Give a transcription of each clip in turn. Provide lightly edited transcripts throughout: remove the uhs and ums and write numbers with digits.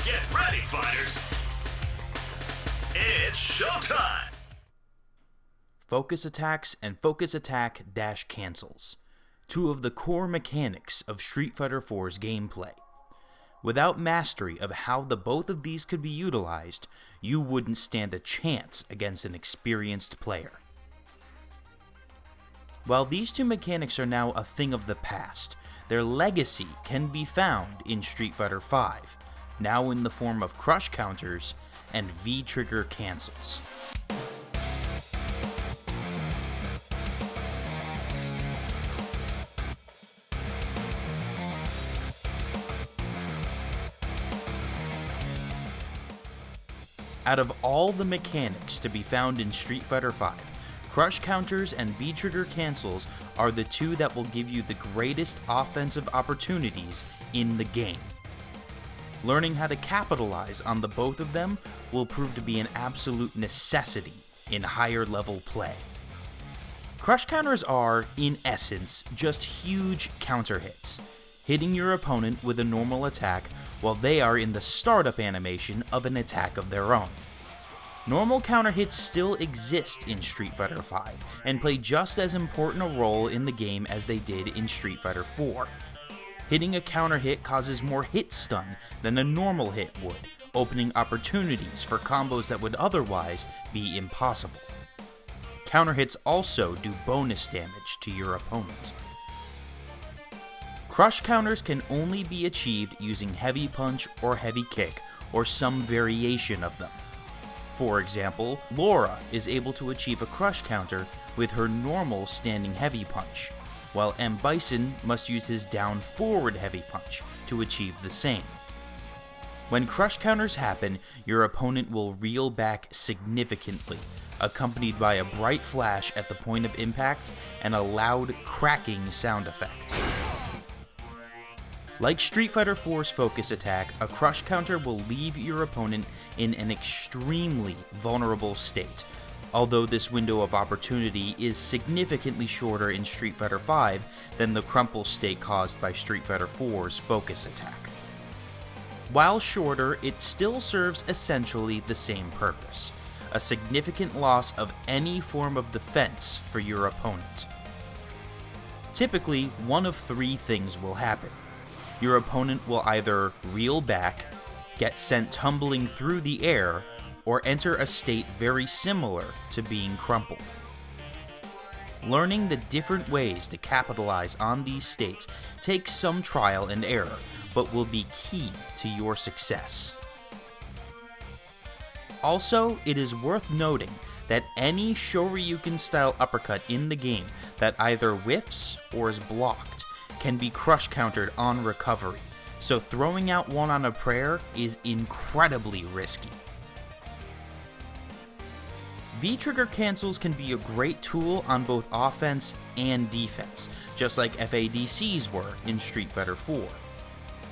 Get ready, fighters! It's showtime! Focus attacks and focus attack dash cancels, two of the core mechanics of Street Fighter IV's gameplay. Without mastery of how the both of these could be utilized, you wouldn't stand a chance against an experienced player. While these two mechanics are now a thing of the past, their legacy can be found in Street Fighter V, now in the form of crush counters and V-trigger cancels. Out of all the mechanics to be found in Street Fighter V, crush counters and V-trigger cancels are the two that will give you the greatest offensive opportunities in the game. Learning how to capitalize on the both of them will prove to be an absolute necessity in higher level play. Crush counters are, in essence, just huge counter hits, hitting your opponent with a normal attack while they are in the startup animation of an attack of their own. Normal counter hits still exist in Street Fighter V, and play just as important a role in the game as they did in Street Fighter IV. Hitting a counter hit causes more hit stun than a normal hit would, opening opportunities for combos that would otherwise be impossible. Counter hits also do bonus damage to your opponent. Crush counters can only be achieved using heavy punch or heavy kick, or some variation of them. For example, Laura is able to achieve a crush counter with her normal standing heavy punch, while M. Bison must use his down forward heavy punch to achieve the same. When crush counters happen, your opponent will reel back significantly, accompanied by a bright flash at the point of impact and a loud cracking sound effect. Like Street Fighter IV's focus attack, a crush counter will leave your opponent in an extremely vulnerable state, although this window of opportunity is significantly shorter in Street Fighter V than the crumple state caused by Street Fighter IV's focus attack. While shorter, it still serves essentially the same purpose, a significant loss of any form of defense for your opponent. Typically, one of three things will happen. Your opponent will either reel back, get sent tumbling through the air, or enter a state very similar to being crumpled. Learning the different ways to capitalize on these states takes some trial and error, but will be key to your success. Also, it is worth noting that any Shoryuken-style uppercut in the game that either whiffs or is blocked can be crush countered on recovery, so throwing out one on a prayer is incredibly risky. V-trigger cancels can be a great tool on both offense and defense, just like FADCs were in Street Fighter IV.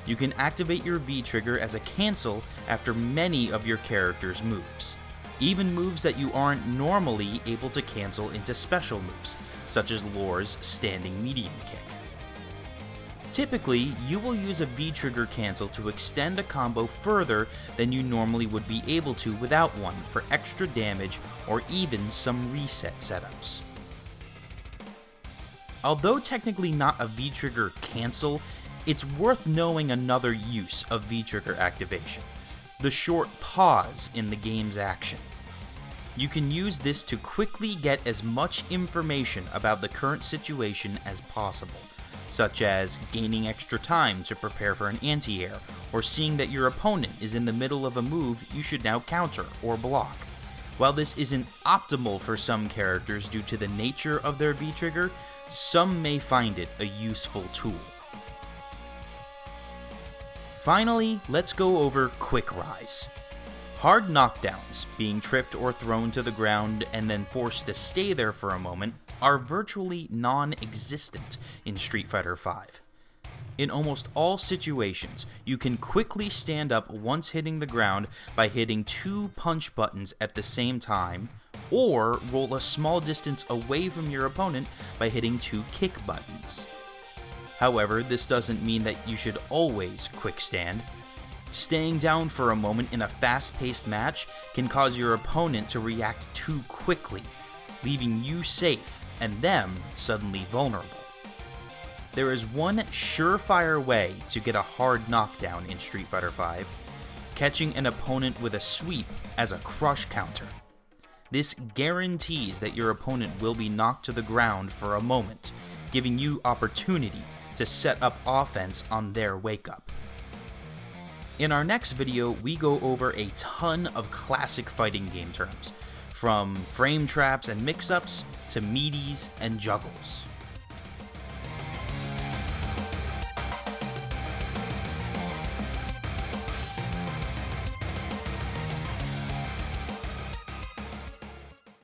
You can activate your V-trigger as a cancel after many of your character's moves, even moves that you aren't normally able to cancel into special moves, such as Lore's standing medium kick. Typically, you will use a V-trigger cancel to extend a combo further than you normally would be able to without one for extra damage or even some reset setups. Although technically not a V-trigger cancel, it's worth knowing another use of V-trigger activation: the short pause in the game's action. You can use this to quickly get as much information about the current situation as possible, such as gaining extra time to prepare for an anti-air, or seeing that your opponent is in the middle of a move you should now counter or block. While this isn't optimal for some characters due to the nature of their V-trigger, some may find it a useful tool. Finally, let's go over Quick Rise. Hard knockdowns, being tripped or thrown to the ground and then forced to stay there for a moment, are virtually non-existent in Street Fighter V. In almost all situations, you can quickly stand up once hitting the ground by hitting two punch buttons at the same time, or roll a small distance away from your opponent by hitting two kick buttons. However, this doesn't mean that you should always quick stand. Staying down for a moment in a fast-paced match can cause your opponent to react too quickly, leaving you safe and them suddenly vulnerable. There is one surefire way to get a hard knockdown in Street Fighter V: catching an opponent with a sweep as a crush counter. This guarantees that your opponent will be knocked to the ground for a moment, giving you opportunity to set up offense on their wake-up. In our next video, we go over a ton of classic fighting game terms, from frame traps and mix-ups to meaties and juggles.